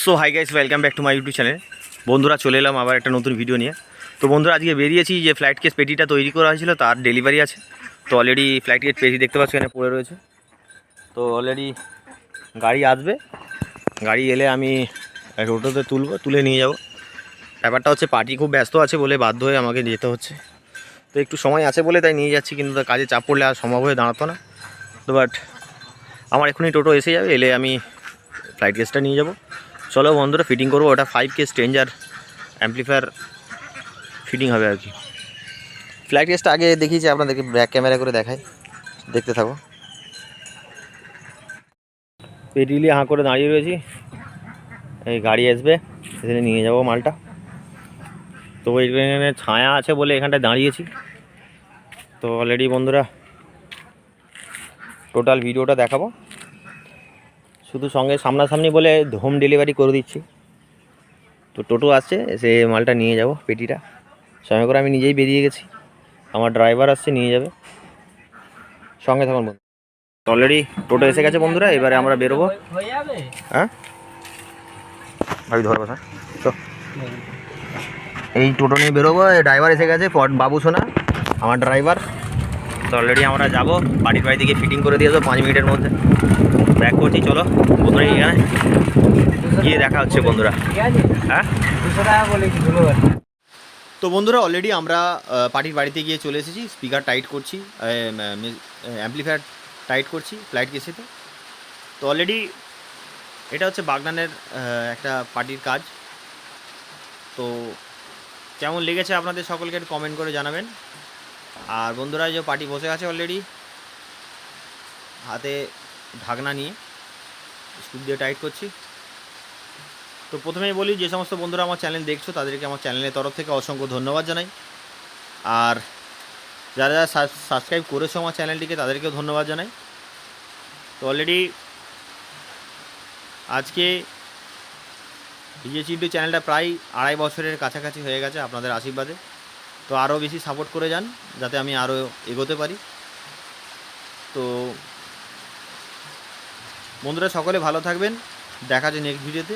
So hi guys, welcome back to my YouTube channel. বন্ধুরা, চলে এলাম আবার একটা নতুন ভিডিও নিয়ে। তো বন্ধুরা, আজকে বেরিয়েছি যে ফ্লাইট কেস পেটিটা তৈরি করা হয়েছিল তার ডেলিভারি আছে। তো অলরেডি ফ্লাইট কেস পেটি দেখতে পাচ্ছি এখানে পড়ে রয়েছে। তো অলরেডি গাড়ি আসবে, গাড়ি এলে আমি টোটোতে তুলে নিয়ে যাব। ব্যাপারটা হচ্ছে পার্টি খুব ব্যস্ত আছে বলে বাধ্য হয়ে আমাকে যেতে হচ্ছে। তো একটু সময় আছে বলে তাই নিয়ে যাচ্ছি, কিন্তু কাজে চাপ পড়লে আর সম্ভব হয়ে দাঁড়াতো না। তো বাট আমার এখনই টোটো এসে যাবে, এলে আমি ফ্লাইট কেসটা নিয়ে যাব। চলো বন্ধুরা, ফিটিং করবো। ওটা 5K স্ট্রেঞ্জার অ্যাম্পলিফায়ার ফিটিং হবে আর কি। ফ্লাইট কেসটা আগে দেখিয়েছি আপনাদেরকে, ব্যাক ক্যামেরা করে দেখাই, দেখতে থাকো। পেটিলি হাঁ করে দাঁড়িয়ে রয়েছি, এই গাড়ি আসবে, এখানে নিয়ে যাব মালটা। তো এখানে ছায়া আছে বলে এখানটায় দাঁড়িয়েছি। তো অলরেডি বন্ধুরা টোটাল ভিডিওটা দেখাবো, শুধু সঙ্গে সামনাসামনি বলে হোম ডেলিভারি করে দিচ্ছি। তো টোটো আসছে, সে মালটা নিয়ে যাব পেটিটা। সময় করে আমি নিজেই বেরিয়ে গেছি, আমার ড্রাইভার আসছে নিয়ে যাবে। সঙ্গে থাকুন বন্ধু। অলরেডি টোটো এসে গেছে বন্ধুরা, এবারে আমরা বেরোবো। হ্যাঁ ভাবি ধরবো স্যার। তো এই টোটো নিয়ে বেরোবো, ড্রাইভার এসে গেছে, বাবু সোনা আমার ড্রাইভার। তো অলরেডি আমরা যাবো বাড়ির বাড়ি থেকে ফিটিং করে দিয়ে দেবো 5 মিনিটের মধ্যে। ব্যাক করছি, চলো বন্ধুরা, এখানে গিয়ে দেখা হচ্ছে বন্ধুরা। হ্যাঁ তো বন্ধুরা, অলরেডি আমরা পার্টির বাড়িতে গিয়ে চলে এসেছি। স্পিকার টাইট করছি, অ্যাম্পলিফায়ার টাইট করছি ফ্লাইট কেসেতে। তো অলরেডি এটা হচ্ছে বাগনানের একটা পার্টির কাজ। তো কেমন লেগেছে আপনাদের সকলকে একটু কমেন্ট করে জানাবেন। আর বন্ধুরা, যে পার্টি বসে আছে অলরেডি হাতে ঢাকনা নিয়ে, স্ক্রু দিয়ে টাইট করছি। তো প্রথমেই বলি, যে সমস্ত বন্ধুরা আমার চ্যানেল দেখছো তাদেরকে আমার চ্যানেলের তরফ থেকে অসংখ্য ধন্যবাদ জানাই। আর যারা যারা সাবস্ক্রাইব করেছো আমার চ্যানেলটিকে তাদেরকেও ধন্যবাদ জানাই। তো অলরেডি আজকে ডিজে চিন্টু চ্যানেলটা প্রায় 2.5 বছরের কাছাকাছি হয়ে গেছে আপনাদের আশীর্বাদে। তো আরও বেশি সাপোর্ট করে যান যাতে আমি আরও এগোতে পারি। তো বন্ধুরা সকলে ভালো থাকবেন, দেখা যায় নেক্সট ভিডিওতে।